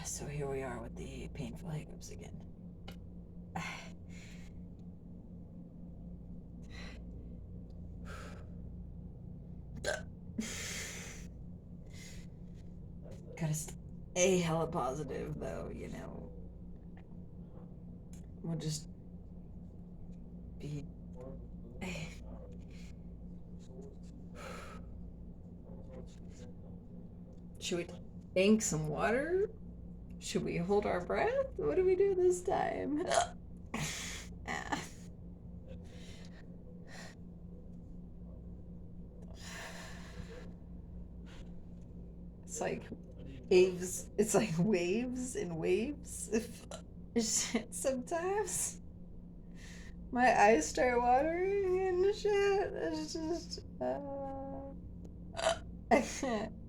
So here we are with the painful hiccups again. Gotta stay hella positive, though, you know. We'll just be. Should we drink some water? Should we hold our breath? What do we do this time? It's like waves. It's like waves and waves. Sometimes my eyes start watering and shit. It's just. I can't.